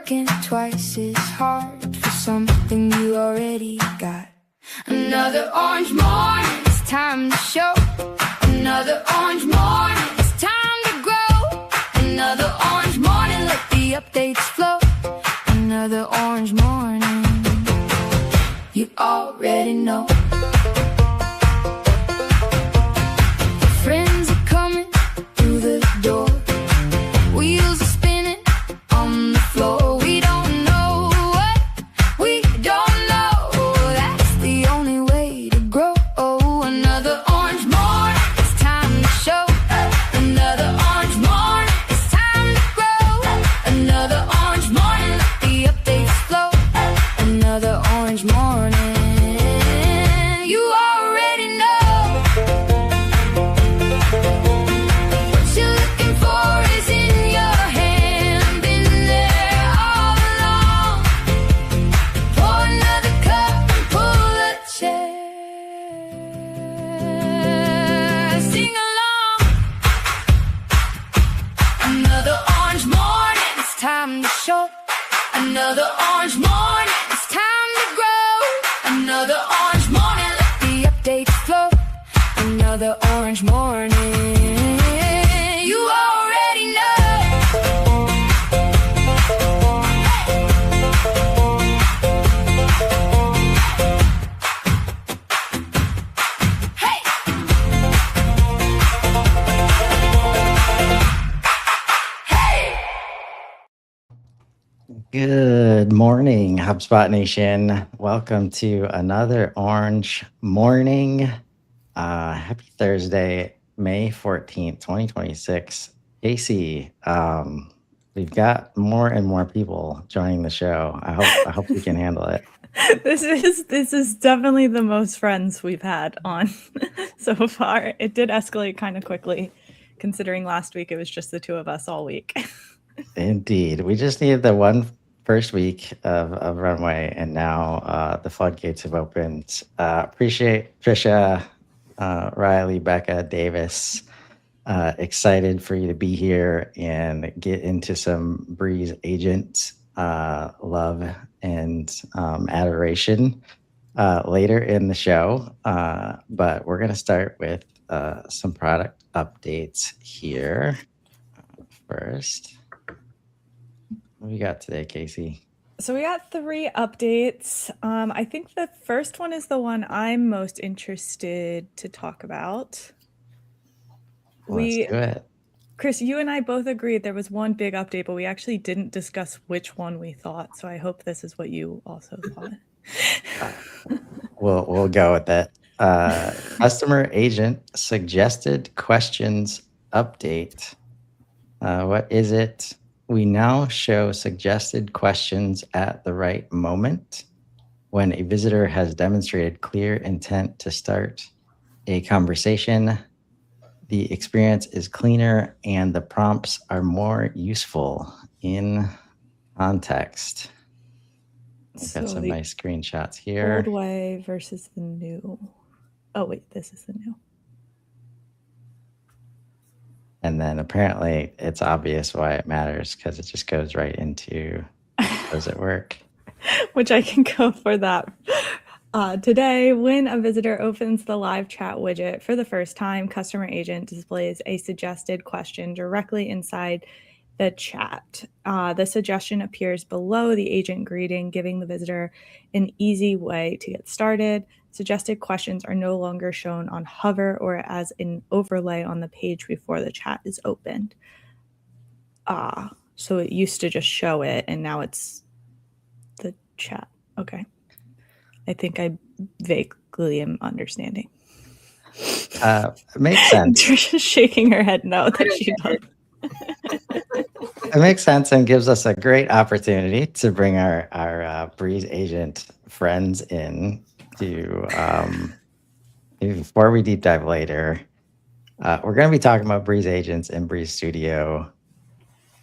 working twice as hard for something you already got. Another orange morning, it's time to show. Another orange morning, it's time to grow. Another orange morning, let the updates flow. Another orange morning, you already know. Friends are coming through the door. Wheels are spinning on the floor. We don't know what we don't know. That's the only way to grow. Another orange morning, it's time to show. Another orange morning, it's time to grow. Another orange morning, let the updates flow. Another orange morning, you already know. What you're looking for is in your hand, been there all along. Pour another cup and pull a chair. Sing along. Another orange morning, it's time to show. Another orange morning, it's time to grow. Another orange morning, let the updates flow. Another orange morning, you already know. Hey! Hey! Good morning, HubSpot Nation. Welcome to another orange morning. Happy Thursday, May 14th, 2026. Casey, we've got more and more people joining the show. I hope we can handle it. This is definitely the most friends we've had on so far. It did escalate kind of quickly, considering last week it was just the two of us all week. Indeed. We just needed the first week of runway, and now the floodgates have opened. Appreciate Trisha, Rylee, Becca, Davis. Excited for you to be here and get into some Breeze agent love and adoration later in the show. But we're going to start with some product updates here first. What we got today, Casey? So we got 3 updates. I think the first one is the one I'm most interested to talk about. Let's do it. Chris, you and I both agreed there was one big update, but we actually didn't discuss which one we thought. So I hope this is what you also thought. We'll go with that. Customer agent suggested questions update. What is it? We now show suggested questions at the right moment when a visitor has demonstrated clear intent to start a conversation. The experience is cleaner and the prompts are more useful in context. We've got some nice screenshots here. Old way versus the new. Oh, wait, this is the new. And then apparently it's obvious why it matters because it just goes right into does it work? Which I can go for that. Today, when a visitor opens the live chat widget for the first time, Customer Agent displays a suggested question directly inside the chat. The suggestion appears below the agent greeting, giving the visitor an easy way to get started. Suggested questions are no longer shown on hover or as an overlay on the page before the chat is opened. So it used to just show it, and now it's the chat. Okay. I think I vaguely am understanding. It makes sense. Trisha's shaking her head no that she does. It makes sense and gives us a great opportunity to bring our Breeze agent friends in to before we deep dive later. We're going to be talking about Breeze agents in Breeze Studio.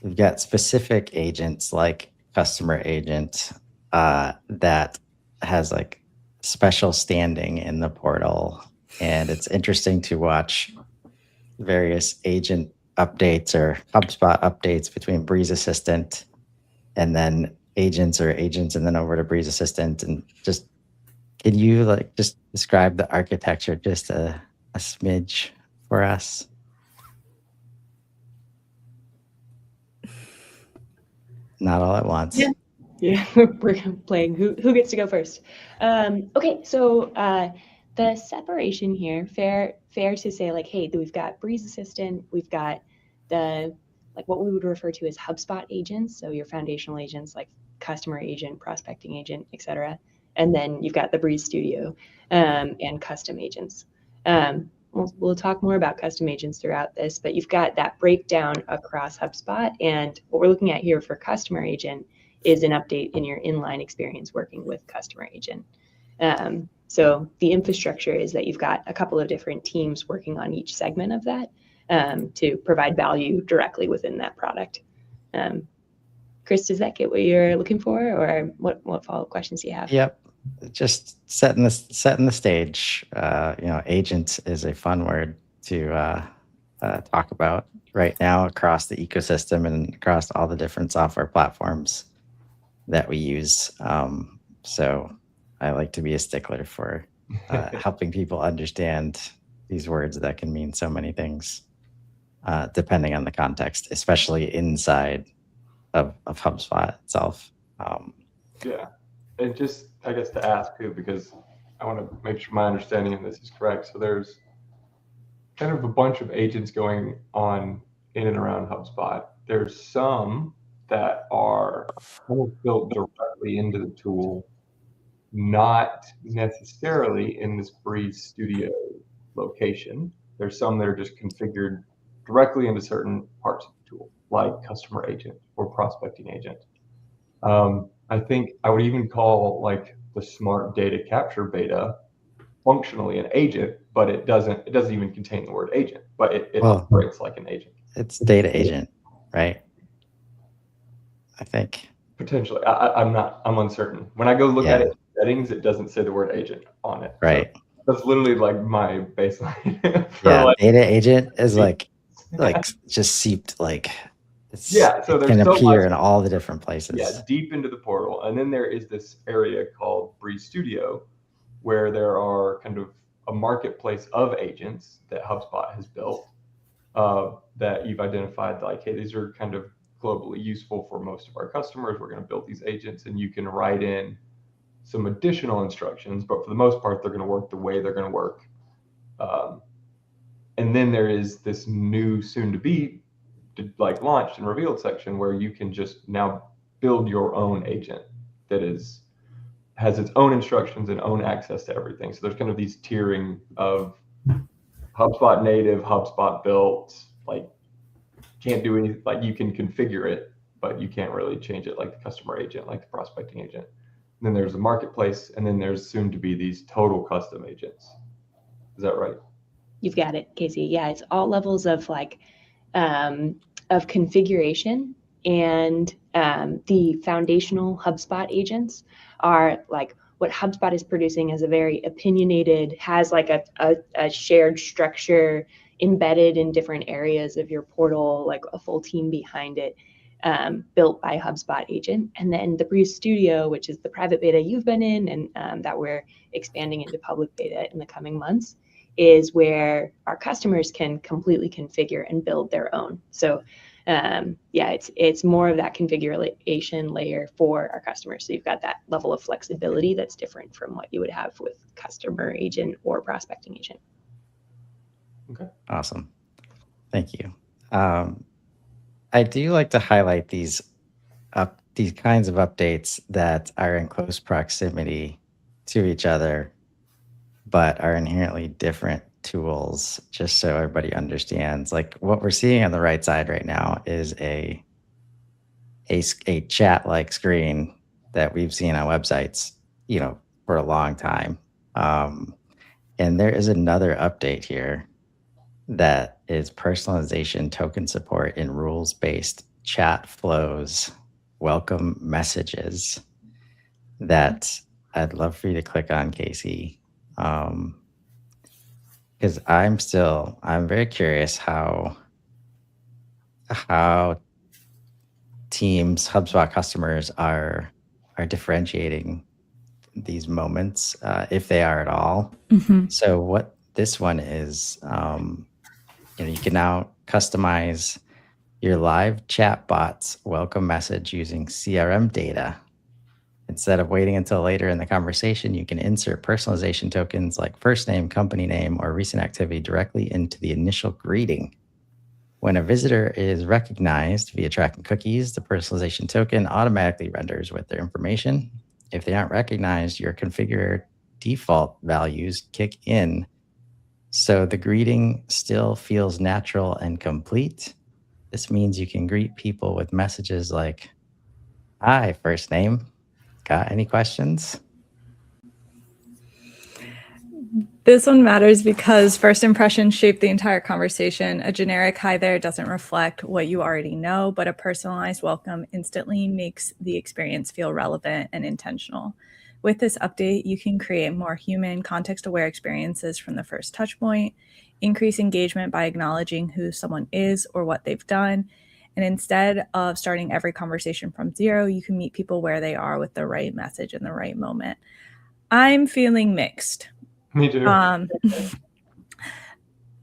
We've got specific agents like Customer Agent that has like special standing in the portal, and it's interesting to watch various agent updates or HubSpot updates between Breeze Assistant and then agents and then over to Breeze Assistant. And just, can you like just describe the architecture just a smidge for us? Not all at once. Yeah, we're playing who gets to go first. Okay, so the separation here, fair to say, like, hey, we've got Breeze Assistant, we've got the like what we would refer to as HubSpot agents, so your foundational agents like customer agent, prospecting agent, etc. And then you've got the Breeze Studio and custom agents. We'll talk more about custom agents throughout this, but you've got that breakdown across HubSpot. And what we're looking at here for customer agent is an update in your inline experience working with customer agent. So the infrastructure is that you've got a couple of different teams working on each segment of that to provide value directly within that product. Chris, does that get what you're looking for, or what follow-up questions do you have? Yep. Just setting the stage. Agent is a fun word to talk about right now across the ecosystem and across all the different software platforms that we use. So I like to be a stickler for helping people understand these words that can mean so many things, depending on the context, especially inside of HubSpot itself. Yeah. And just, I guess, to ask too, because I want to make sure my understanding of this is correct. So there's kind of a bunch of agents going on in and around HubSpot. There's some that are almost built directly into the tool, not necessarily in this Breeze Studio location. There's some that are just configured directly into certain parts of the tool, like customer agent or prospecting agent. I think I would even call like the smart data capture beta functionally an agent, but it doesn't even contain the word agent, but it operates like an agent. It's data agent, right? I think. Potentially. I'm uncertain. When I go look at it in settings, it doesn't say the word agent on it. Right. So that's literally like my baseline. Data agent is like just seeped like so it can appear in all the different places. Yeah, deep into the portal. And then there is this area called Breeze Studio, where there are kind of a marketplace of agents that HubSpot has built that you've identified like, hey, these are kind of globally useful for most of our customers. We're going to build these agents, and you can write in some additional instructions, but for the most part, they're going to work the way they're going to work. And then there is this new soon-to-be like launched and revealed section where you can just now build your own agent that has its own instructions and own access to everything. So there's kind of these tiering of HubSpot native, HubSpot built, like can't do anything, like you can configure it, but you can't really change it like the customer agent, like the prospecting agent. And then there's the marketplace, and then there's soon to be these total custom agents. Is that right? You've got it, Casey. Yeah, it's all levels of like of configuration, and the foundational HubSpot agents are like what HubSpot is producing as a very opinionated, has like a shared structure embedded in different areas of your portal, like a full team behind it, built by HubSpot agent. And then the Breeze Studio, which is the private beta you've been in and that we're expanding into public beta in the coming months, is where our customers can completely configure and build their own. So it's more of that configuration layer for our customers. So you've got that level of flexibility that's different from what you would have with customer agent or prospecting agent. Okay. Awesome. Thank you. I do like to highlight these kinds of updates that are in close proximity to each other, but are inherently different tools, just so everybody understands. Like what we're seeing on the right side right now is a chat-like screen that we've seen on websites, for a long time. And there is another update here that is personalization token support in rules-based chat flows, welcome messages, that I'd love for you to click on, Casey. Because I'm very curious how teams, HubSpot customers are differentiating these moments, if they are at all. So what this one is, you can now customize your live chat bot's welcome message using CRM data. Instead of waiting until later in the conversation, you can insert personalization tokens like first name, company name, or recent activity directly into the initial greeting. When a visitor is recognized via tracking cookies, the personalization token automatically renders with their information. If they aren't recognized, your configured default values kick in, so the greeting still feels natural and complete. This means you can greet people with messages like, "Hi, first name. Got any questions?" This one matters because first impressions shape the entire conversation. A generic hi there doesn't reflect what you already know, but a personalized welcome instantly makes the experience feel relevant and intentional. With this update, you can create more human, context-aware experiences from the first touch point, increase engagement by acknowledging who someone is or what they've done, and instead of starting every conversation from zero, you can meet people where they are with the right message in the right moment. I'm feeling mixed. Me too.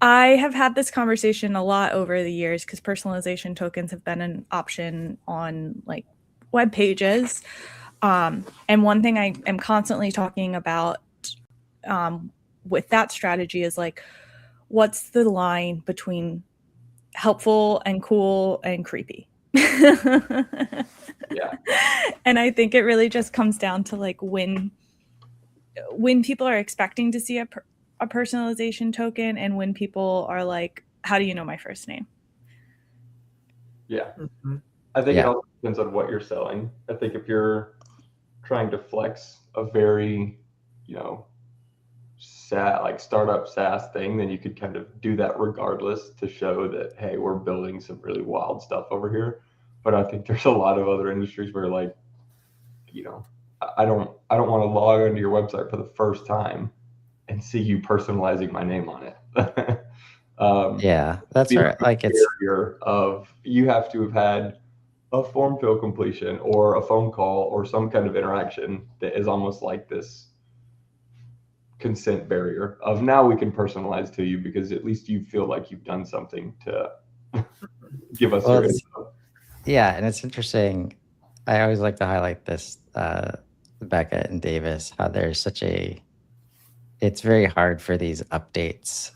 I have had this conversation a lot over the years because personalization tokens have been an option on like web pages. And one thing I am constantly talking about with that strategy is like, what's the line between helpful and cool and creepy? Yeah. And I think it really just comes down to like when people are expecting to see a personalization token and when people are like, how do you know my first name? Yeah. I think Yeah. it also depends on what you're selling. I think if you're trying to flex a very, like startup SaaS thing, then you could kind of do that regardless to show that, hey, we're building some really wild stuff over here. But I think there's a lot of other industries where like, I don't want to log onto your website for the first time and see you personalizing my name on it. Yeah, that's right. Like it's barrier of you have to have had a form fill completion or a phone call or some kind of interaction that is almost like this consent barrier of now we can personalize to you because at least you feel like you've done something to give us your info. Yeah, and it's interesting. I always like to highlight this, Becca and Davis, how there's it's very hard for these updates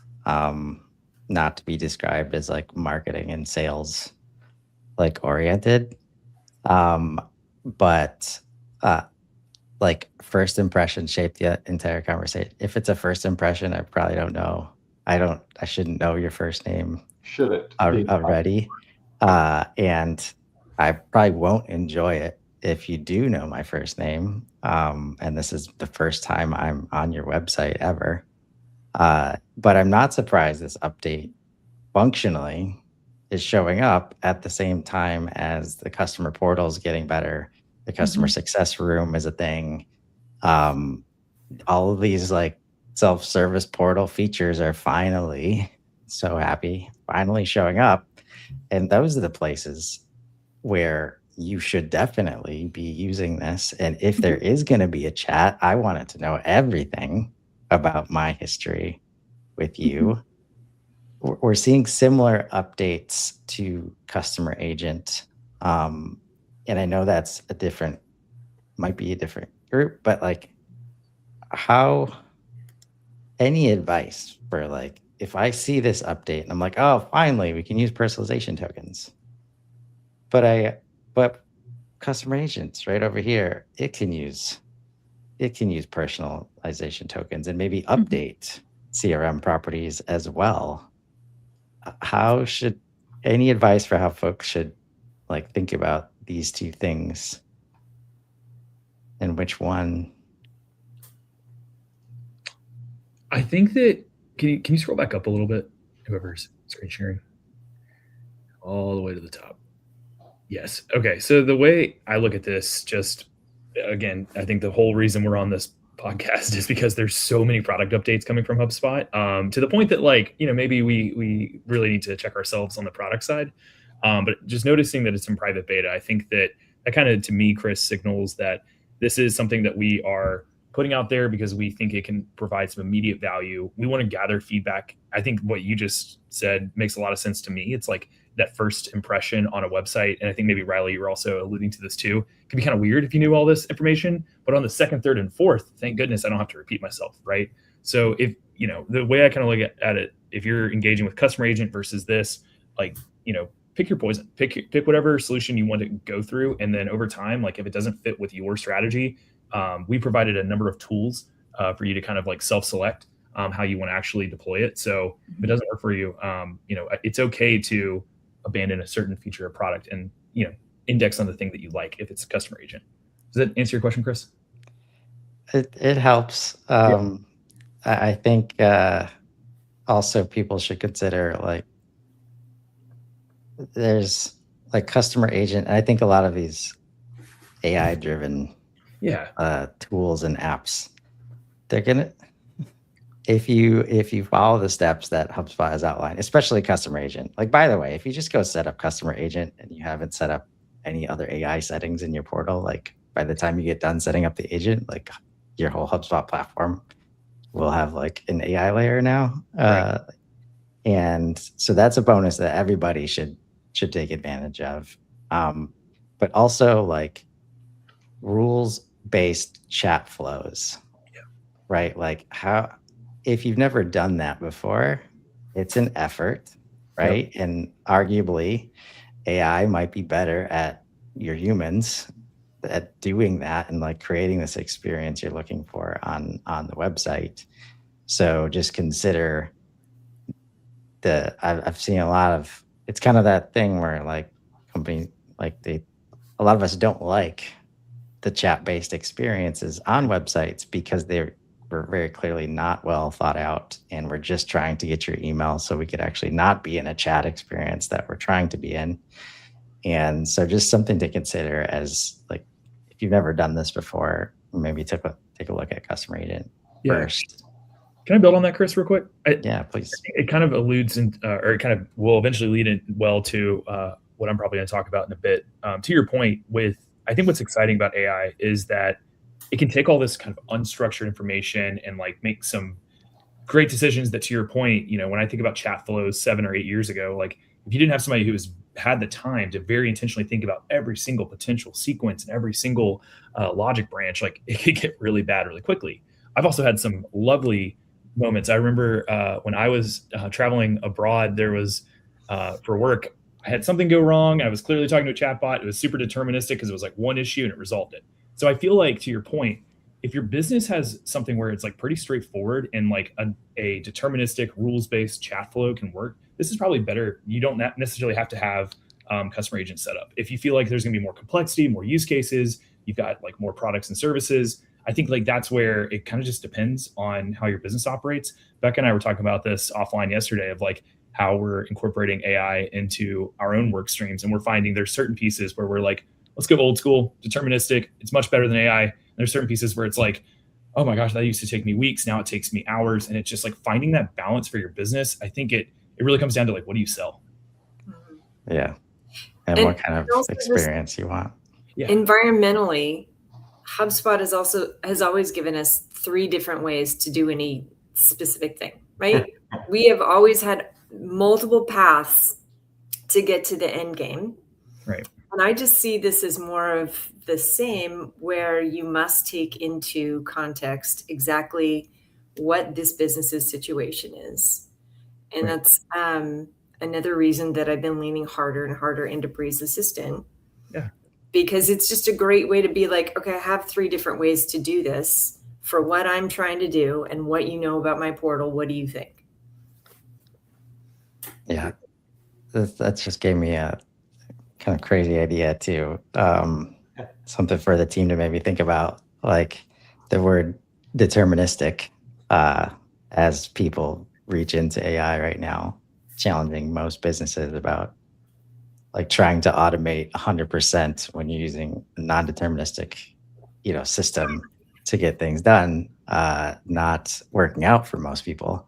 not to be described as like marketing and sales like oriented. But like first impression shaped the entire conversation. If it's a first impression, I probably don't know. I shouldn't know your first name Shouldn't already. And I probably won't enjoy it if you do know my first name. And this is the first time I'm on your website ever. But I'm not surprised this update functionally is showing up at the same time as the customer portal is getting better. The customer success room is a thing. All of these like self-service portal features are finally showing up. And those are the places where you should definitely be using this. And if there is going to be a chat, I wanted to know everything about my history with you. We're seeing similar updates to customer agent. And I know that's might be a different group, but like any advice for like, if I see this update and I'm like, oh, finally we can use personalization tokens, but customer agents right over here, it can use personalization tokens and maybe update CRM properties as well. Any advice for how folks should like think about these two things and which one? I think that can you scroll back up a little bit, whoever's screen sharing, all the way to the top. Yes. Okay. So the way I look at this, just again, I think the whole reason we're on this podcast is because there's so many product updates coming from HubSpot, to the point that like, maybe we really need to check ourselves on the product side. But just noticing that it's in private beta, I think that kind of, to me, Chris, signals that this is something that we are putting out there because we think it can provide some immediate value. We want to gather feedback. I think what you just said makes a lot of sense to me. It's like that first impression on a website. And I think maybe Rylee, you're also alluding to this too. It can be kind of weird if you knew all this information, but on the second, third, and fourth, thank goodness I don't have to repeat myself, right? So if, the way I kind of look at it, if you're engaging with customer agent versus this, like, pick your poison, pick whatever solution you want to go through. And then over time, like if it doesn't fit with your strategy, we provided a number of tools for you to kind of like self-select how you want to actually deploy it. So if it doesn't work for you, it's okay to abandon a certain feature or product and, index on the thing that you like if it's a customer agent. Does that answer your question, Chris? It helps. I think also people should consider like there's like customer agent. And I think a lot of these AI driven tools and apps, they're gonna if you follow the steps that HubSpot has outlined, especially customer agent. Like, by the way, if you just go set up customer agent and you haven't set up any other AI settings in your portal, like by the time you get done setting up the agent, like your whole HubSpot platform will have like an AI layer now. Right. And so that's a bonus that everybody should take advantage of. But also like rules-based chat flows, right? Like if you've never done that before, it's an effort, right? Yep. And arguably AI might be better at your humans at doing that and like creating this experience you're looking for on the website. So just consider I've seen a lot of, it's kind of that thing where like companies, like a lot of us don't like the chat-based experiences on websites because were very clearly not well thought out, and we're just trying to get your email so we could actually not be in a chat experience that we're trying to be in. And so just something to consider as like, if you've never done this before, maybe take a look at customer agent first. Can I build on that, Chris, real quick? Yeah, please. It kind of alludes or it kind of will eventually lead in well to what I'm probably going to talk about in a bit. To your point, I think what's exciting about AI is that it can take all this kind of unstructured information and like make some great decisions that, to your point, when I think about chat flows 7 or 8 years ago, like if you didn't have somebody who had the time to very intentionally think about every single potential sequence and every single logic branch, like it could get really bad really quickly. I've also had some lovely moments. I remember when I was traveling abroad, there was for work, I had something go wrong. I was clearly talking to a chatbot. It was super deterministic because it was like one issue and it resolved it. So I feel like, to your point, if your business has something where it's like pretty straightforward and like a deterministic rules-based chat flow can work, this is probably better. You don't necessarily have to have customer agent set up. If you feel like there's going to be more complexity, more use cases, you've got like more products and services, I think like that's where it kind of just depends on how your business operates. Becca and I were talking about this offline yesterday of like how we're incorporating AI into our own work streams. And we're finding there's certain pieces where we're like, let's go old school, deterministic. It's much better than AI. And there's certain pieces where it's like, oh my gosh, that used to take me weeks. Now it takes me hours. And it's just like finding that balance for your business. I think it really comes down to like, what do you sell? Yeah. And what kind of experience you want. Yeah. Environmentally, HubSpot has always given us 3 different ways to do any specific thing, right? We have always had multiple paths to get to the end game. Right. And I just see this as more of the same, where you must take into context exactly what this business's situation is. And right. That's another reason that I've been leaning harder and harder into Breeze Assistant. Yeah. Because it's just a great way to be like, okay, I have 3 different ways to do this for what I'm trying to do and what you know about my portal. What do you think? Yeah, that just gave me a kind of crazy idea too. Something for the team to maybe think about, like the word deterministic, as people reach into AI right now, challenging most businesses about like trying to automate 100% when you're using a non-deterministic, system to get things done, not working out for most people.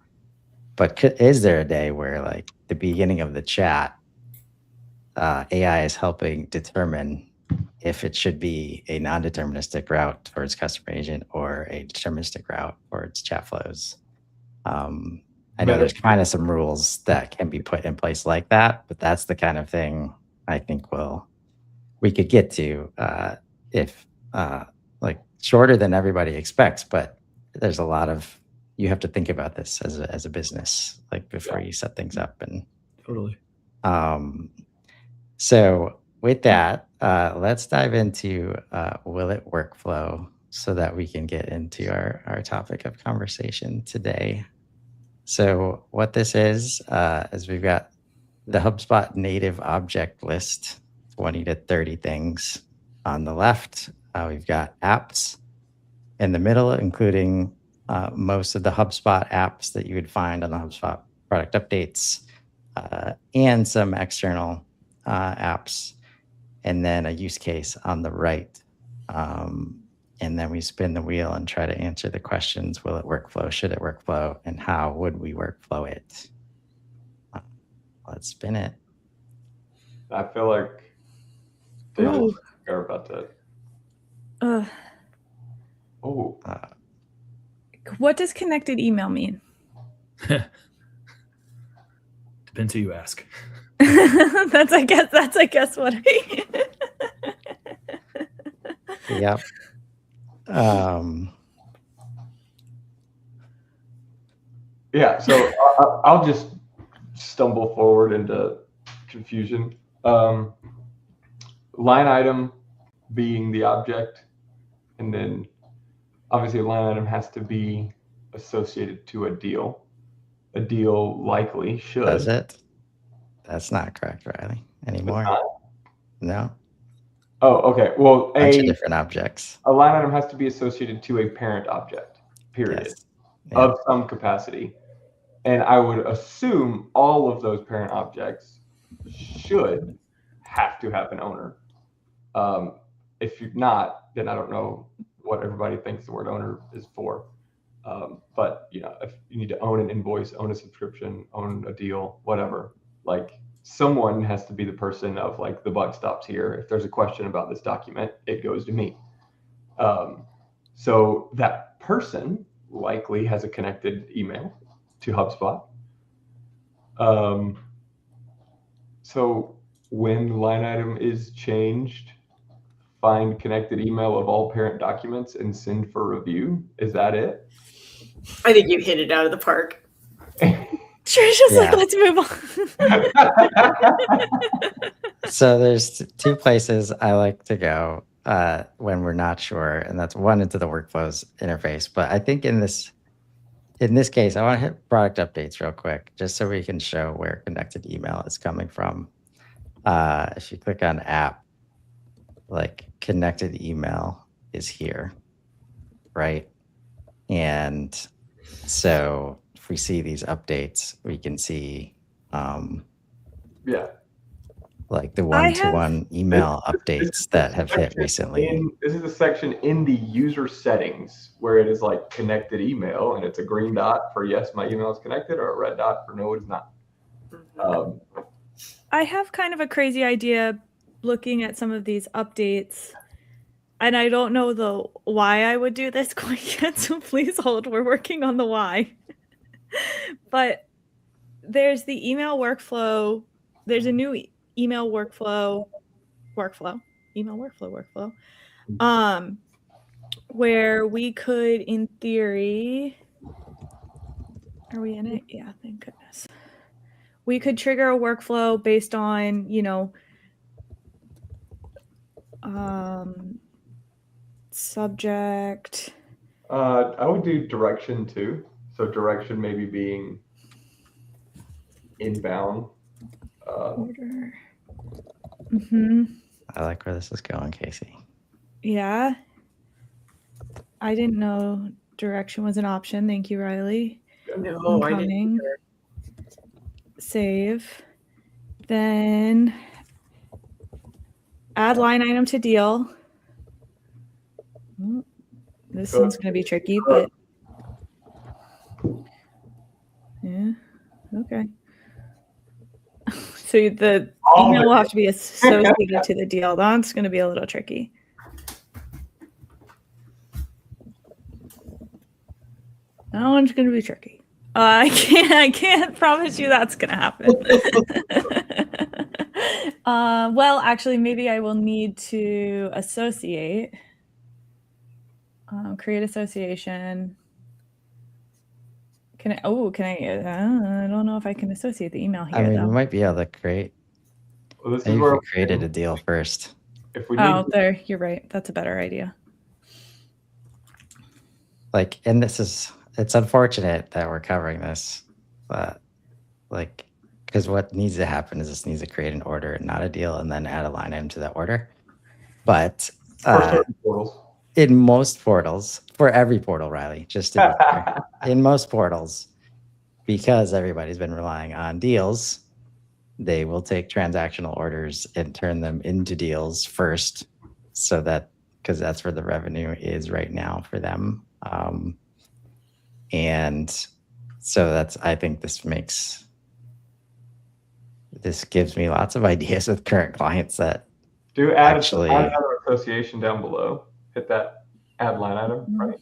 But is there a day where like the beginning of the chat AI is helping determine if it should be a non-deterministic route towards customer agent or a deterministic route towards chat flows. I know there's kind of some rules that can be put in place like that, but that's the kind of thing I think we could get to if like shorter than everybody expects, but there's a lot of, you have to think about this as a business, like before you set things up. And Totally. so with that, let's dive into will it workflow so that we can get into our topic of conversation today. So what this is we've got the HubSpot native object list, 20 to 30 things. On the left, we've got apps. In the middle, including most of the HubSpot apps that you would find on the HubSpot product updates, and some external apps, and then a use case on the right. And then we spin the wheel and try to answer the questions: will it workflow? Should it workflow? And how would we workflow it? Let's spin it. I feel like Dale are about to. What does connected email mean? Depends who you ask. That's I guess what I Yep. Yeah, so I'll just stumble forward into confusion. Line item being the object, and then obviously a line item has to be associated to a deal. A deal likely should. Does it? That's not correct, Rylee, anymore. No. Oh, okay. Well, Bunch of different objects. A line item has to be associated to a parent object, period, Yes. Yeah. of some capacity. And I would assume all of those parent objects should have to have an owner. If you're not, then I don't know what everybody thinks the word owner is for. But if you need to own an invoice, own a subscription, own a deal, whatever, like someone has to be the person of like, the buck stops here. If there's a question about this document, it goes to me. So that person likely has a connected email to HubSpot. So when line item is changed, find connected email of all parent documents and send for review. Is that it? I think you hit it out of the park. Trisha's like, let's move on. So there's two places I like to go when we're not sure, and that's one, into the workflows interface. But I think in this case, I want to hit product updates real quick, just so we can show where connected email is coming from. If you click on app, like connected email is here, right? And so if we see these updates, we can see like the one-to-one email updates that have hit recently. This is a section in the user settings where it is like connected email, and it's a green dot for yes, my email is connected, or a red dot for no, it's not. I have kind of a crazy idea looking at some of these updates, and I don't know the why I would do this quite yet, so please hold. We're working on the why. But there's the email workflow. There's a new email workflow, where we could, in theory, are we in it? Yeah, thank goodness. We could trigger a workflow based on, subject. I would do direction too. So direction maybe being inbound. Order. I like where this is going, Casey. Yeah. I didn't know direction was an option. Thank you, Rylee. No, I didn't. Save. Then add line item to deal. This one's going to be tricky, but yeah, okay. So the email will have to be associated to the deal. That's going to be a little tricky. That one's going to be tricky. I can't promise you that's going to happen. Well, actually, maybe I will need to associate. Create association. Can I? Oh, can I? I don't know if I can associate the email here. I mean, though. we might be able to create. Well, this is Maybe where we created a deal first. if we need Oh, there. You're right. That's a better idea. Like, and it's unfortunate that we're covering this, but like, because what needs to happen is this needs to create an order and not a deal, and then add a line item to that order. But for certain portals. in most portals, for every portal, Rylee, just to be clear, in most portals, because everybody's been relying on deals, they will take transactional orders and turn them into deals first, so that, because that's where the revenue is right now for them. And so I think this gives me lots of ideas with current clients that Add actually another association down below. Hit that add line item, right?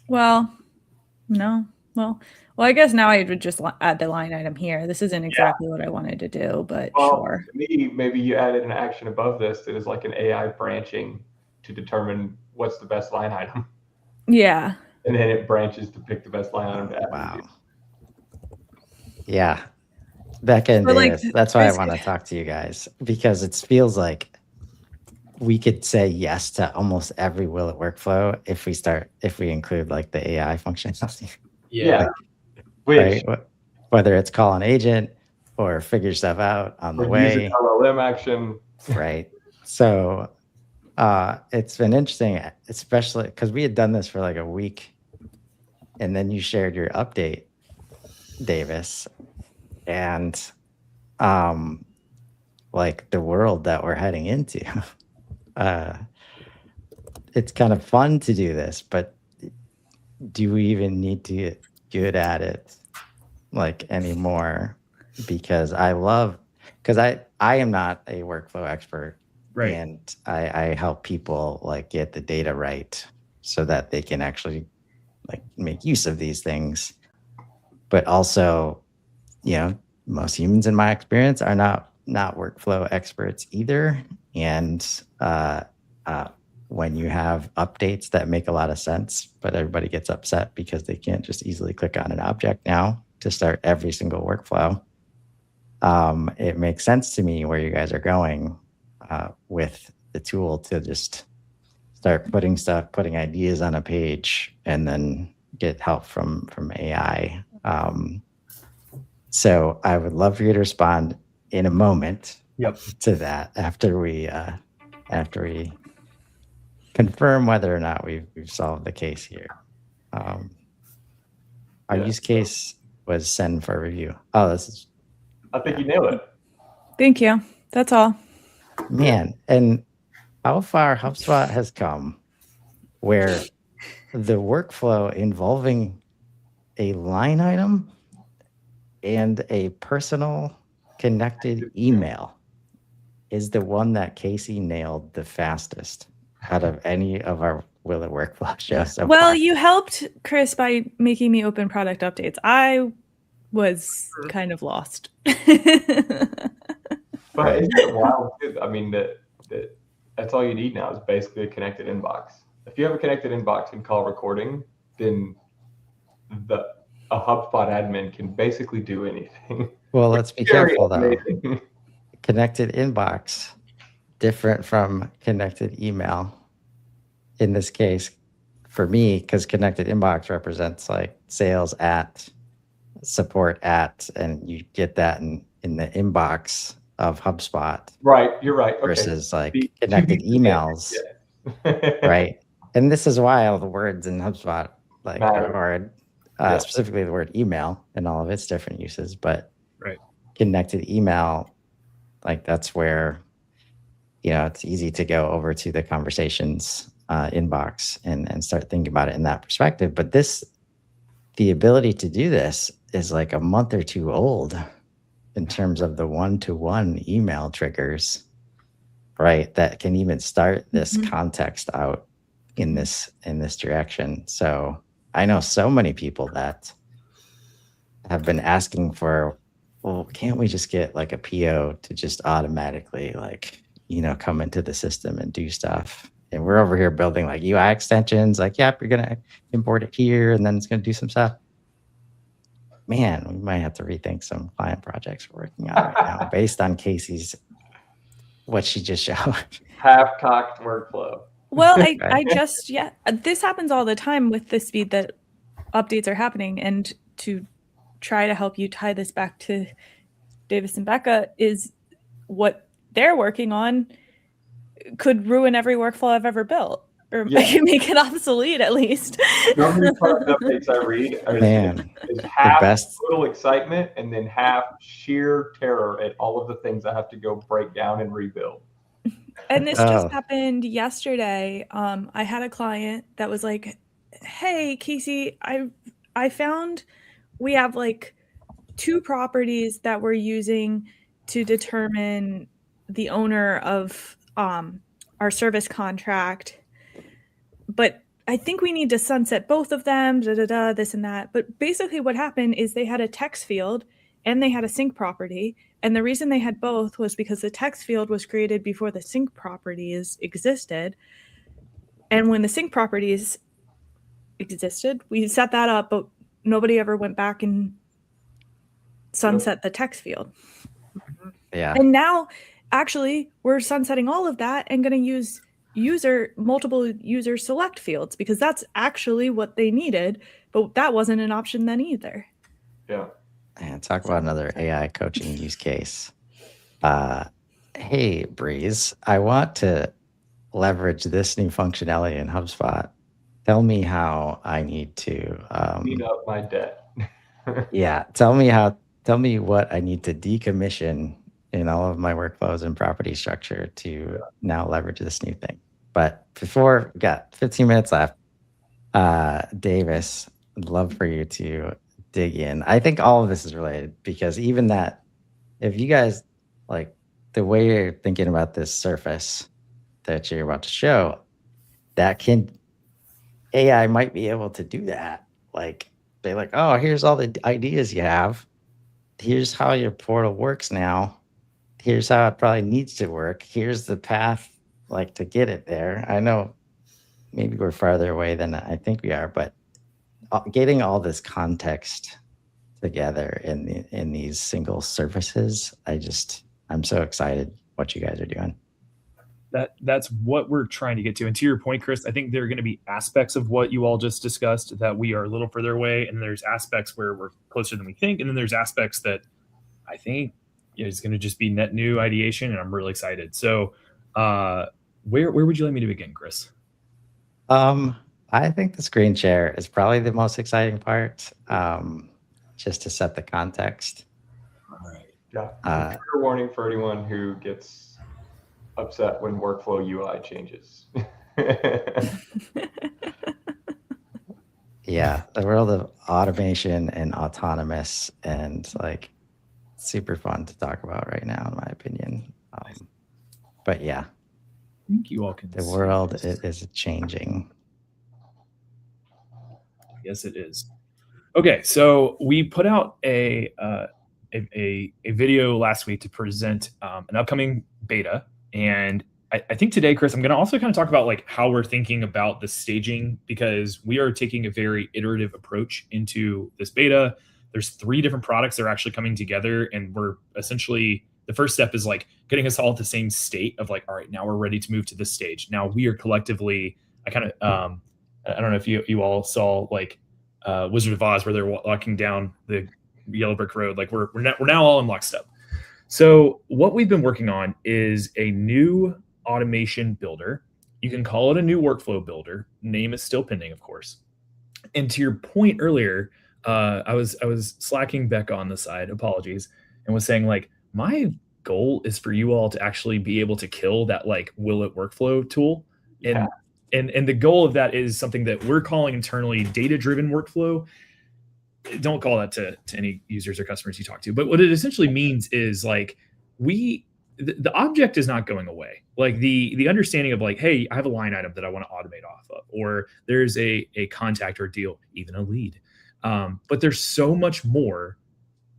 Well, no. Well, I guess now I would just add the line item here. This isn't exactly what I wanted to do, but sure. To me, maybe you added an action above this that is like an AI branching to determine what's the best line item. Yeah. And then it branches to pick the best line item to add. Wow. Yeah. Becca and Davis, that's why I want to talk to you guys, because it feels like we could say yes to almost every Will It workflow if we include like the AI functionality. Yeah. Right? Whether it's call an agent or figure stuff out on the way. Use an LLM action. Right. So it's been interesting, especially because we had done this for like a week, and then you shared your update, Davis, and like the world that we're heading into. It's kind of fun to do this, but do we even need to get good at it like anymore? Because I am not a workflow expert, Right. And I help people like get the data right so that they can actually like make use of these things. But also, most humans in my experience are not workflow experts either. And when you have updates that make a lot of sense, but everybody gets upset because they can't just easily click on an object now to start every single workflow, it makes sense to me where you guys are going with the tool to just start putting ideas on a page and then get help from AI. So I would love for you to respond in a moment to that after we confirm whether or not we've solved the case here. Our use case was send for review. I think you nailed it. Thank you. That's all. Man, and how far HubSpot has come where the workflow involving a line item and a personal connected email is the one that Casey nailed the fastest out of any of our Will It workflow shows so far. You helped Chris by making me open product updates. I was kind of lost. But isn't it wild? I mean, that's all you need now is basically a connected inbox. If you have a connected inbox and call recording, then a HubSpot admin can basically do anything. Well, let's be careful though. Connected inbox, different from connected email. In this case, for me, because connected inbox represents like sales at, support at, and you get that in the inbox of HubSpot. Right, you're right. Okay. Versus like connected emails. Right. And this is why all the words in HubSpot or specifically the word email and all of its different uses, but connected email, like that's where, it's easy to go over to the conversations inbox and start thinking about it in that perspective. But the ability to do this is like a month or two old in terms of the one-to-one email triggers, right? That can even start this context out in this direction. So I know so many people that have been asking for, well, can't we just get like a PO to just automatically like, come into the system and do stuff? And we're over here building like UI extensions, like, yep, you're going to import it here and then it's going to do some stuff. Man, we might have to rethink some client projects we're working on right now based on Casey's, what she just showed. Half-cocked workflow. Well, this happens all the time with the speed that updates are happening. And to try to help you tie this back to Davis and Becca is what they're working on could ruin every workflow I've ever built, or make it obsolete at least. The only product updates I read is half total excitement and then half sheer terror at all of the things I have to go break down and rebuild. And this just happened yesterday. I had a client that was like, hey, Casey, I found we have like 2 properties that we're using to determine the owner of our service contract, but I think we need to sunset both of them, this and that. But basically what happened is they had a text field and they had a sync property. And the reason they had both was because the text field was created before the sync properties existed. And when the sync properties existed, we set that up, but nobody ever went back and sunset the text field. Yeah. And now actually we're sunsetting all of that and going to use multiple user select fields because that's actually what they needed, but that wasn't an option then either. Yeah. And talk about another AI coaching use case. Hey, Breeze, I want to leverage this new functionality in HubSpot. Tell me how I need to clean up my debt. Yeah, tell me what I need to decommission in all of my workflows and property structure to now leverage this new thing. But before, we got 15 minutes left. Davis, I'd love for you to dig in. I think all of this is related because even that, if you guys like the way you're thinking about this surface that you're about to show, AI might be able to do that. Like they're like, oh, here's all the ideas you have. Here's how your portal works now. Here's how it probably needs to work. Here's the path like to get it there. I know maybe we're farther away than I think we are, but getting all this context together in these single surfaces, I'm so excited what you guys are doing. That's what we're trying to get to. And to your point, Chris, I think there are going to be aspects of what you all just discussed that we are a little further away, and there's aspects where we're closer than we think, and then there's aspects that I think is going to just be net new ideation, and I'm really excited. So where would you like me to begin, Chris? I think the screen share is probably the most exciting part, just to set the context. All right. Yeah. Trigger warning for anyone who gets upset when workflow UI changes. Yeah, the world of automation and autonomous and like super fun to talk about right now, in my opinion. But yeah, I think you all can. The world is changing. Yes, it is. Okay, so we put out a video last week to present an upcoming beta, and I think today, Chris, I'm going to also kind of talk about like how we're thinking about the staging, because we are taking a very iterative approach into this beta. There's 3 different products that are actually coming together, and we're essentially, the first step is like getting us all at the same state of like, all right, now we're ready to move to this stage. Now we are collectively, I don't know if you all saw like Wizard of Oz where they're walking down the yellow brick road. Like we're now all in lockstep. So what we've been working on is a new automation builder. You can call it a new workflow builder. Name is still pending, of course. And to your point earlier, I was slacking Becca on the side, apologies, and was saying like, my goal is for you all to actually be able to kill that like will it workflow tool. And And the goal of that is something that we're calling internally data-driven workflow. Don't call that to any users or customers you talk to, but what it essentially means is like the object is not going away. Like the understanding of like, hey, I have a line item that I want to automate off of, or there's a contact or deal, even a lead. But there's so much more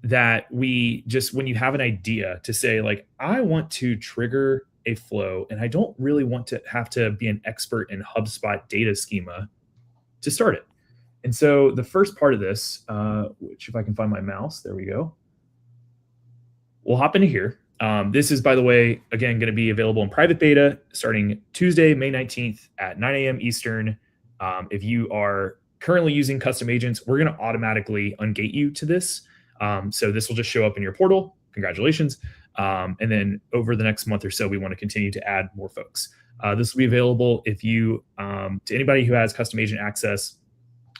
that we just, when you have an idea to say like, I want to trigger a flow and I don't really want to have to be an expert in HubSpot data schema to start it. And so the first part of this, which if I can find my mouse, there we go. We'll hop into here. This is, by the way, again, going to be available in private beta starting Tuesday, May 19th at 9 a.m. Eastern. If you are currently using custom agents, we're going to automatically ungate you to this. So this will just show up in your portal. Congratulations. And then over the next month or so, we want to continue to add more folks. This will be available if you to anybody who has custom agent access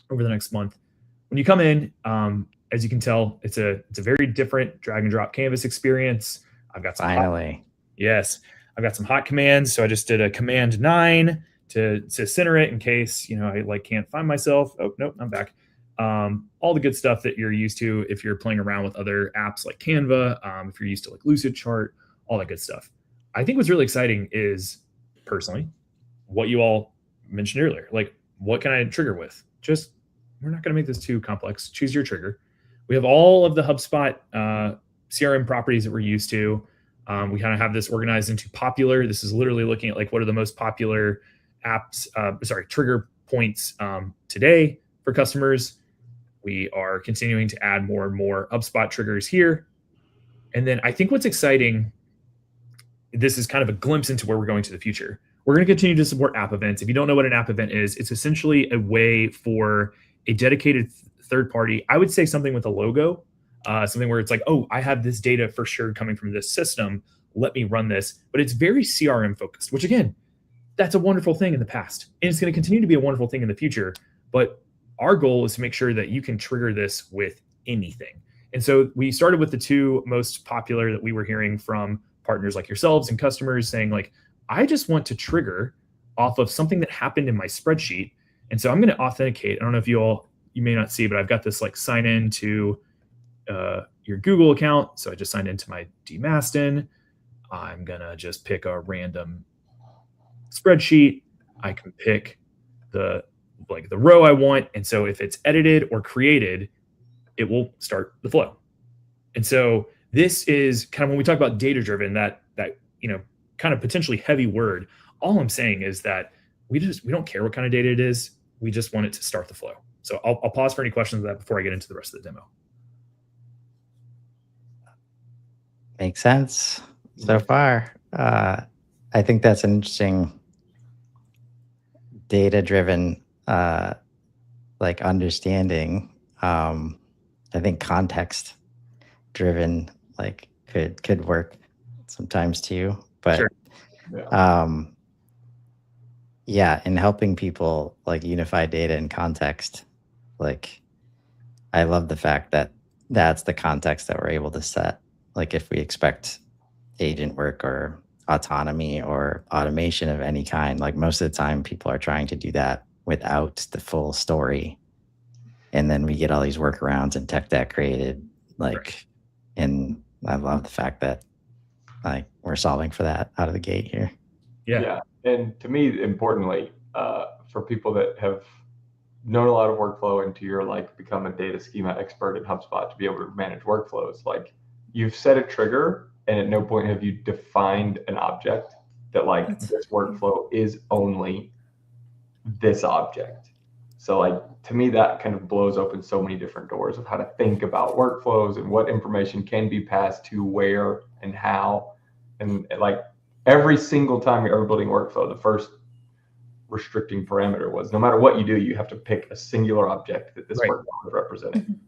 over the next month. When you come in, as you can tell, it's a very different drag and drop canvas experience. I've got some I've got some hot commands. So I just did a command 9 to center it in case, I like can't find myself. Oh, nope, I'm back. All the good stuff that you're used to if you're playing around with other apps like Canva, if you're used to like Lucidchart, all that good stuff. I think what's really exciting is personally what you all mentioned earlier. Like, what can I trigger with? Just, we're not going to make this too complex. Choose your trigger. We have all of the HubSpot CRM properties that we're used to. We kind of have this organized into popular. This is literally looking at like what are the most popular apps, trigger points today for customers. We are continuing to add more and more HubSpot triggers here. And then I think what's exciting, this is kind of a glimpse into where we're going to the future. We're going to continue to support app events. If you don't know what an app event is, it's essentially a way for a dedicated third party. I would say something with a logo, something where it's like, oh, I have this data for sure coming from this system. Let me run this. But it's very CRM focused, which again, that's a wonderful thing in the past. And it's going to continue to be a wonderful thing in the future. But our goal is to make sure that you can trigger this with anything. And so we started with the two most popular that we were hearing from partners like yourselves and customers saying like, I just want to trigger off of something that happened in my spreadsheet. And so I'm going to authenticate. I don't know if you may not see, but I've got this like sign in to your Google account. So I just signed into my Mastin. I'm going to just pick a random spreadsheet. I can pick the row I want. And so if it's edited or created, it will start the flow. And so this is kind of when we talk about data driven, that kind of potentially heavy word. All I'm saying is that we don't care what kind of data it is. We just want it to start the flow. So I'll pause for any questions of that before I get into the rest of the demo. Makes sense so far. I think that's an interesting data-driven understanding. I think context-driven could work sometimes too. But Sure. in helping people unify data and context, I love the fact that that's the context that we're able to set. If we expect agent work or autonomy or automation of any kind, most of the time people are trying to do that without the full story. And then we get all these workarounds and tech debt created. Right. And I love the fact that we're solving for that out of the gate here. Yeah. And to me, importantly, for people that have known a lot of workflow and to your become a data schema expert in HubSpot to be able to manage workflows, you've set a trigger and at no point have you defined an object that this workflow is only this object. So to me, that kind of blows open so many different doors of how to think about workflows and what information can be passed to where and how. And every single time you're ever building workflow, the first restricting parameter was no matter what you do, you have to pick a singular object that this workflow is representing.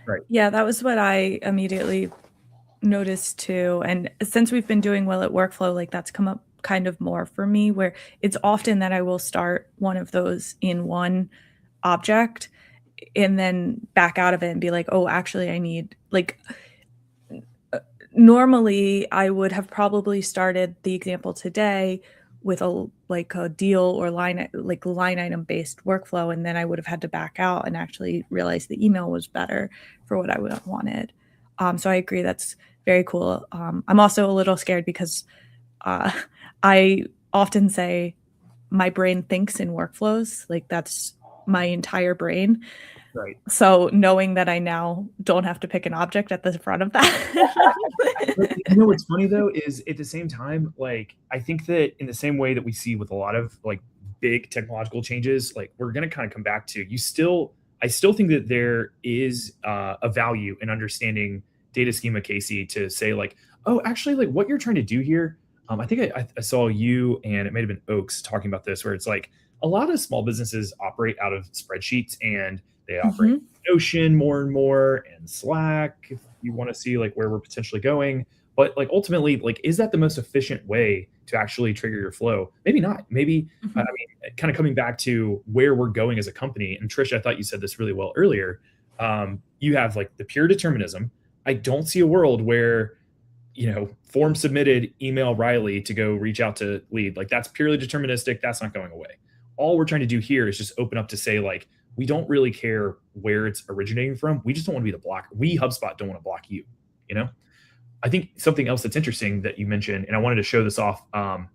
Right. Yeah, that was what I immediately noticed too. And since we've been doing well at workflow, that's come up kind of more for me, where it's often that I will start one of those in one object and then back out of it and be like, oh, actually I need normally I would have probably started the example today with a deal or line item based workflow, and then I would have had to back out and actually realize the email was better for what I would have wanted. So I agree, that's very cool. I'm also a little scared because I often say my brain thinks in workflows, like that's my entire brain. Right. So knowing that I now don't have to pick an object at the front of that. You know what's funny though is at the same time, like I think that in the same way that we see with a lot of like big technological changes, like we're going to kind of come back to I still think that there is a value in understanding data schema, Casey, to say like, oh, actually, like what you're trying to do here. I think I saw you and it might have been Oaks talking about this, where it's like a lot of small businesses operate out of spreadsheets and they operate Notion more and more, and Slack if you want to see like where we're potentially going. But like ultimately, like is that the most efficient way to actually trigger your flow? Maybe not. Maybe I mean, kind of coming back to where we're going as a company. And Trisha, I thought you said this really well earlier. You have like the pure determinism. I don't see a world where, you know, form submitted, email Rylee to go reach out to lead. Like that's purely deterministic. That's not going away. All we're trying to do here is just open up to say like, we don't really care where it's originating from. We just don't want to be the blocker. We, HubSpot, don't want to block you, you know? I think something else that's interesting that you mentioned, and I wanted to show this off from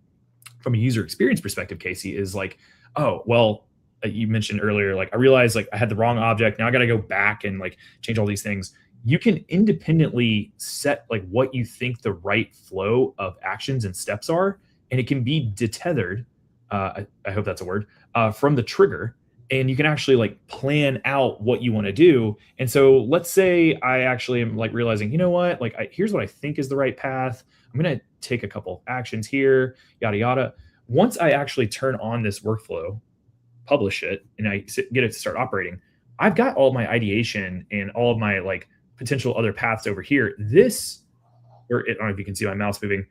a user experience perspective, Casey, is like, oh, well, you mentioned earlier, like I realized like I had the wrong object. Now I got to go back and like change all these things. You can independently set like what you think the right flow of actions and steps are, and it can be detethered. I hope that's a word, from the trigger. And you can actually like plan out what you want to do. And so let's say I actually am like realizing, you know what, like here's what I think is the right path. I'm going to take a couple actions here, yada, yada. Once I actually turn on this workflow, publish it, and I get it to start operating, I've got all my ideation and all of my like potential other paths over here. This, or I don't know if you can see my mouse moving.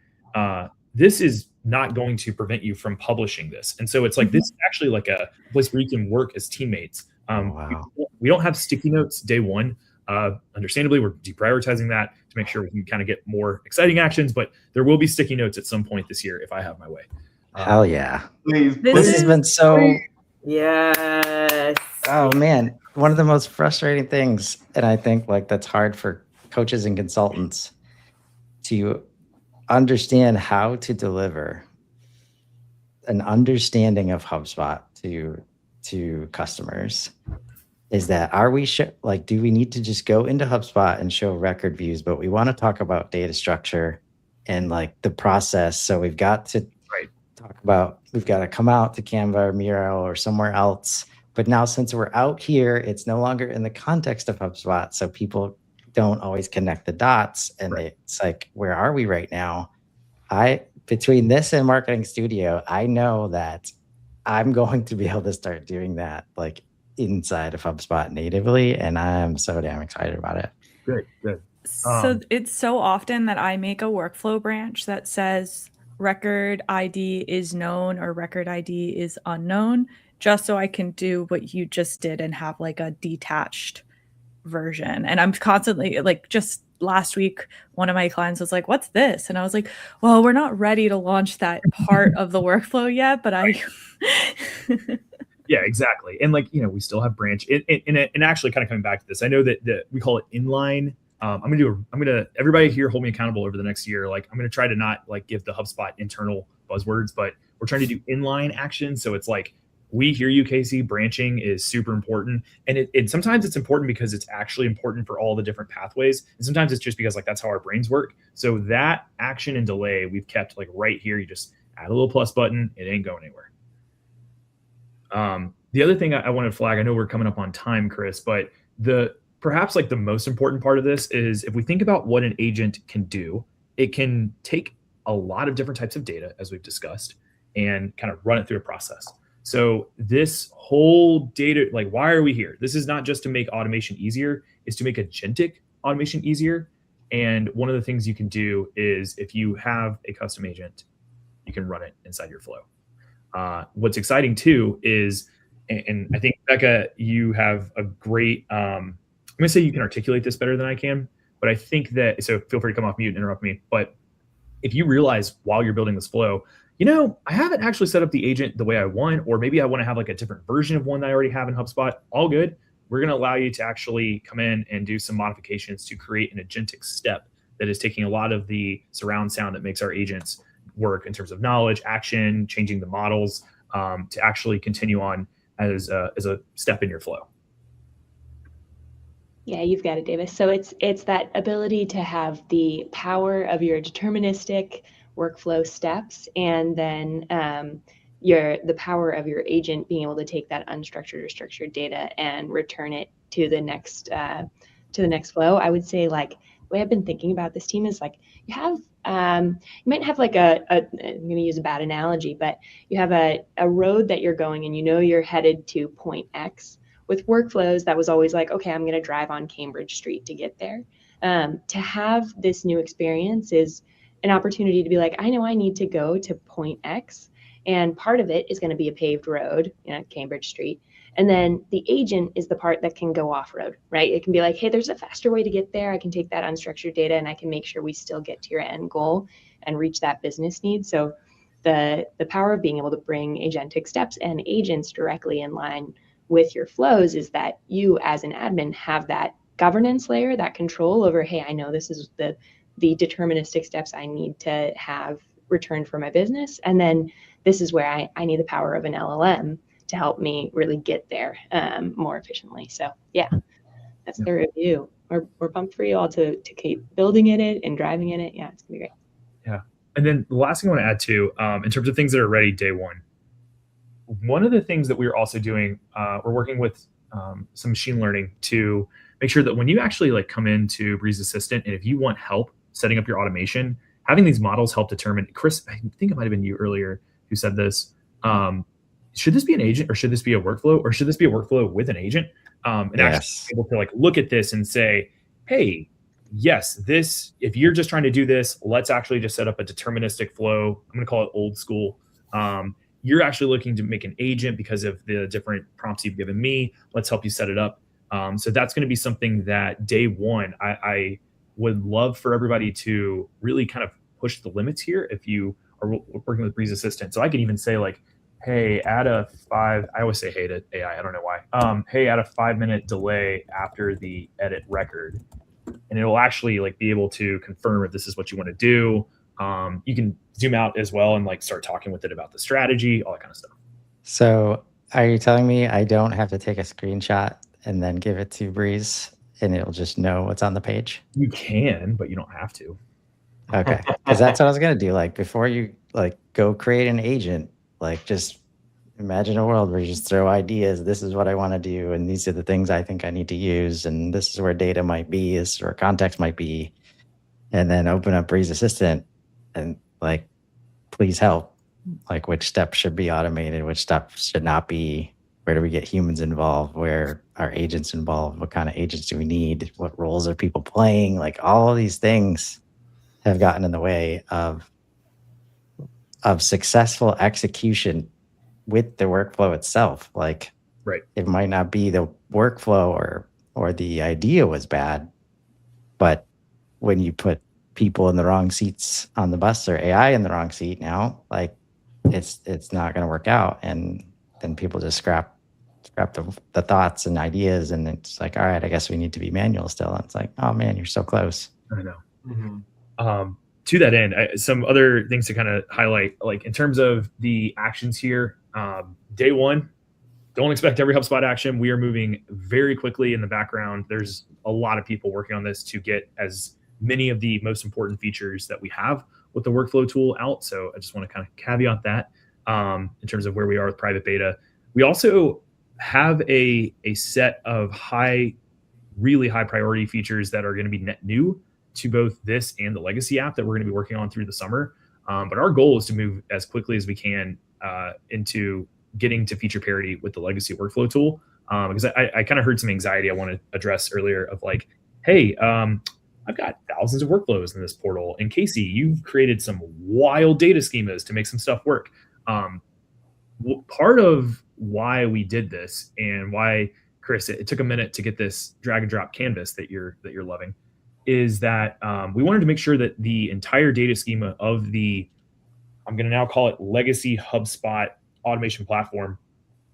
This is not going to prevent you from publishing this. And so it's like, this is actually like a place where you can work as teammates. Wow. We don't have sticky notes day one. Understandably, we're deprioritizing that to make sure we can kind of get more exciting actions, but there will be sticky notes at some point this year if I have my way. Hell yeah. Please, This has been so, Yes. oh man, one of the most frustrating things. And I think like that's hard for coaches and consultants to understand how to deliver an understanding of HubSpot to customers. Is that, are we like, do we need to just go into HubSpot and show record views, but we want to talk about data structure and like the process. So we've got to talk about, we've got to come out to Canva or Miro or somewhere else. But now since we're out here, it's no longer in the context of HubSpot. So people don't always connect the dots, and it's like, where are we right now? Between this and Marketing Studio, I know that I'm going to be able to start doing that like inside of HubSpot natively, and I'm so damn excited about it. Good. So it's so often that I make a workflow branch that says record ID is known or record ID is unknown, just so I can do what you just did and have like a detached version. And I'm constantly like, just last week, one of my clients was like, what's this? And I was like, well, we're not ready to launch that part of the workflow yet, but Yeah, exactly. And like, you know, we still have branch and actually kind of coming back to this, I know that we call it inline. I'm going to everybody here hold me accountable over the next year. Like I'm going to try to not like give the HubSpot internal buzzwords, but we're trying to do inline actions. So it's like, we hear you, Casey. Branching is super important. And sometimes it's important because it's actually important for all the different pathways. And sometimes it's just because like that's how our brains work. So that action and delay we've kept like right here. You just add a little plus button. It ain't going anywhere. The other thing I wanted to flag, I know we're coming up on time, Chris, but perhaps like the most important part of this is if we think about what an agent can do, it can take a lot of different types of data, as we've discussed, and kind of run it through a process. So this whole data, like, why are we here? This is not just to make automation easier, it's to make agentic automation easier. And one of the things you can do is if you have a custom agent, you can run it inside your flow. What's exciting too is, and I think Becca, you have a great, I'm gonna say you can articulate this better than I can, but I think that, so feel free to come off mute and interrupt me. But if you realize while you're building this flow, I haven't actually set up the agent the way I want, or maybe I want to have like a different version of one that I already have in HubSpot. All good. We're going to allow you to actually come in and do some modifications to create an agentic step that is taking a lot of the surround sound that makes our agents work in terms of knowledge, action, changing the models, to actually continue on as a step in your flow. Yeah, you've got it, Davis. So it's that ability to have the power of your deterministic workflow steps, and then the power of your agent being able to take that unstructured or structured data and return it to the next flow. I would say, like, the way I've been thinking about this team is like you have you might have like I'm going to use a bad analogy, but you have a road that you're going and you're headed to point X. With workflows, that was always like, okay, I'm going to drive on Cambridge Street to get there. To have this new experience is an opportunity to be like, I know I need to go to point X, and part of it is going to be a paved road, Cambridge Street. And then the agent is the part that can go off road, right? It can be like, hey, there's a faster way to get there. I can take that unstructured data and I can make sure we still get to your end goal and reach that business need. So the power of being able to bring agentic steps and agents directly in line with your flows is that you as an admin have that governance layer, that control over, hey, I know this is the deterministic steps I need to have returned for my business. And then this is where I need the power of an LLM to help me really get there more efficiently. So yeah, that's the review. We're pumped for you all to keep building in it and driving in it. Yeah, it's gonna be great. Yeah. And then the last thing I want to add too, in terms of things that are ready day one of the things that we're also doing, we're working with some machine learning to make sure that when you actually like come into Breeze Assistant, and if you want help setting up your automation, having these models help determine, Chris, I think it might've been you earlier who said this, should this be an agent or should this be a workflow, or should this be a workflow with an agent? And actually be able to like look at this and say, hey, yes, this, if you're just trying to do this, let's actually just set up a deterministic flow. I'm going to call it old school. You're actually looking to make an agent because of the different prompts you've given me. Let's help you set it up. So that's going to be something that day one, I would love for everybody to really kind of push the limits here if you are working with Breeze Assistant. So I can even say like, hey, I always say hey to AI, I don't know why. Hey, add a 5-minute delay after the edit record. And it'll actually like be able to confirm if this is what you want to do. You can zoom out as well and like start talking with it about the strategy, all that kind of stuff. So are you telling me I don't have to take a screenshot and then give it to Breeze and it'll just know what's on the page? You can, but you don't have to. Okay. Because that's what I was going to do. Like before you like go create an agent, like just imagine a world where you just throw ideas. This is what I want to do. And these are the things I think I need to use. And this is where data might be, this is where context might be. And then open up Breeze Assistant and like, please help. Like which steps should be automated, which steps should not be. Where do we get humans involved? Where are agents involved? What kind of agents do we need? What roles are people playing? Like all of these things have gotten in the way of successful execution with the workflow itself. Like, right, it might not be the workflow or the idea was bad, but when you put people in the wrong seats on the bus or AI in the wrong seat now, like it's not going to work out. And then people just scrap the thoughts and ideas. And it's like, all right, I guess we need to be manual still. And it's like, oh man, you're so close. I know. Mm-hmm. To that end, some other things to kind of highlight, like in terms of the actions here, day one, don't expect every HubSpot action. We are moving very quickly in the background. There's a lot of people working on this to get as many of the most important features that we have with the workflow tool out. So I just want to kind of caveat that in terms of where we are with private beta. We also have a set of really high priority features that are going to be net new to both this and the legacy app that we're going to be working on through the summer. But our goal is to move as quickly as we can into getting to feature parity with the legacy workflow tool. Because I kind of heard some anxiety I want to address earlier of like, hey, I've got thousands of workflows in this portal. And Casey, you've created some wild data schemas to make some stuff work. Part of why we did this and why, Chris, it took a minute to get this drag and drop canvas that you're loving, is that we wanted to make sure that the entire data schema of the I'm going to now call it legacy HubSpot automation platform,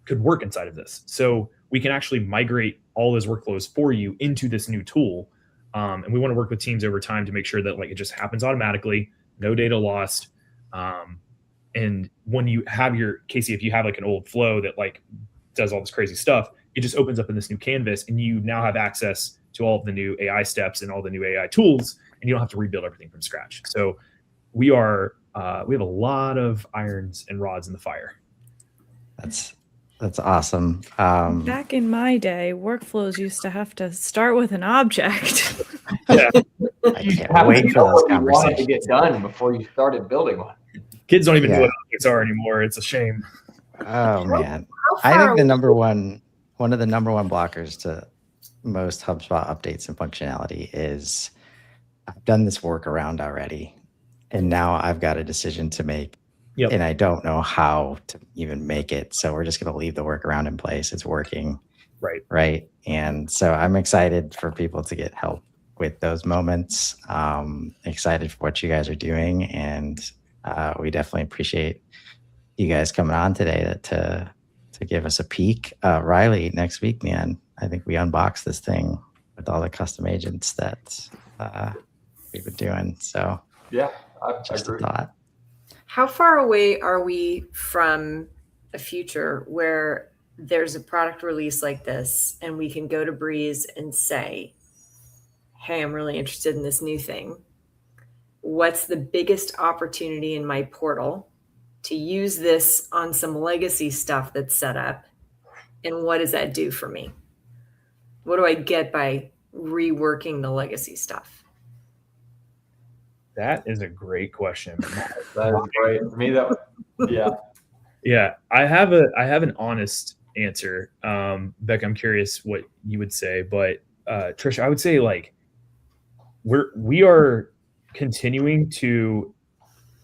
could work inside of this. So we can actually migrate all those workflows for you into this new tool. And we want to work with teams over time to make sure that like it just happens automatically, no data lost. And when you have your, Casey, if you have like an old flow that like does all this crazy stuff, it just opens up in this new canvas and you now have access to all of the new AI steps and all the new AI tools, and you don't have to rebuild everything from scratch. So we have a lot of irons and rods in the fire. That's awesome. Back in my day, workflows used to have to start with an object. Yeah. I can't wait for those what you wanted to conversations. get done before you started building one. Kids don't even know Yeah. what objects are anymore. It's a shame. Oh man, How I far think away- one of the number one blockers to most HubSpot updates and functionality is I've done this workaround already, and now I've got a decision to make, Yep. and I don't know how to even make it. So we're just going to leave the workaround in place. It's working, right? And so I'm excited for people to get help with those moments. Excited for what you guys are doing, and we definitely appreciate you guys coming on today to give us a peek. Rylee, next week, man, I think we unbox this thing with all the custom agents that we've been doing. So Yeah, I just a agree. thought. How far away are we from a future where there's a product release like this and we can go to Breeze and say, hey, I'm really interested in this new thing. What's the biggest opportunity in my portal to use this on some legacy stuff that's set up? And what does that do for me? What do I get by reworking the legacy stuff? That is a great question. That is great. To me, yeah. Yeah, I have an honest answer. Becca, I'm curious what you would say, but Trisha, I would say like we are continuing to,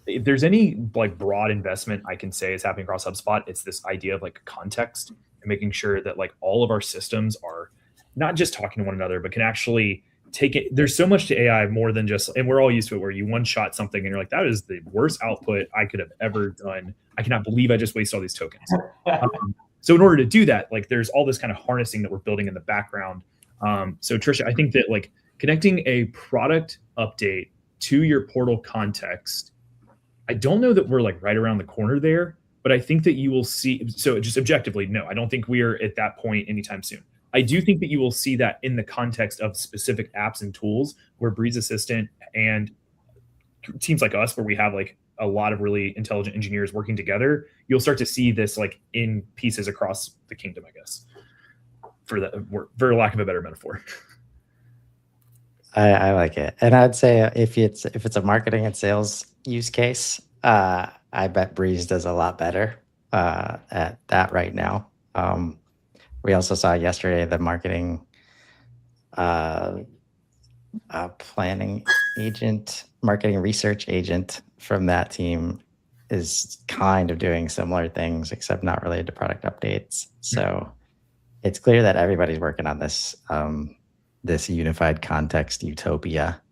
if there's any like broad investment I can say is happening across HubSpot, it's this idea of like context and making sure that like all of our systems are not just talking to one another, but can actually take it. There's so much to AI more than just, and we're all used to it where you one shot something and you're like, that is the worst output I could have ever done. I cannot believe I just wasted all these tokens. So in order to do that, like there's all this kind of harnessing that we're building in the background. So Trisha, I think that like connecting a product update to your portal context, I don't know that we're like right around the corner there, but I think that you will see, so just objectively, no, I don't think we are at that point anytime soon. I do think that you will see that in the context of specific apps and tools where Breeze Assistant and teams like us, where we have like a lot of really intelligent engineers working together, you'll start to see this like in pieces across the kingdom, I guess, for lack of a better metaphor. I like it, and I'd say if it's a marketing and sales use case, I bet Breeze does a lot better at that right now. We also saw yesterday the marketing planning agent, marketing research agent from that team is kind of doing similar things, except not related to product updates. So it's clear that everybody's working on this this unified context utopia,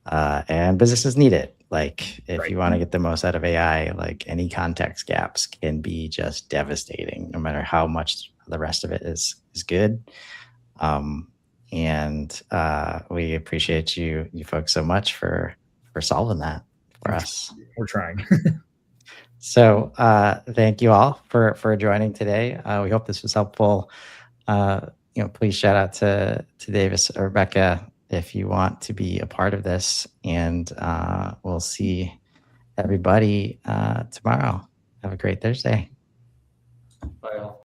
and businesses need it. Like if you want to get the most out of AI, like any context gaps can be just devastating, no matter how much the rest of it is good. And we appreciate you folks so much for solving that for us. We're trying. So thank you all for joining today. We hope this was helpful. Please shout out to Davis or Becca if you want to be a part of this, and we'll see everybody tomorrow. Have a great Thursday. Bye, all.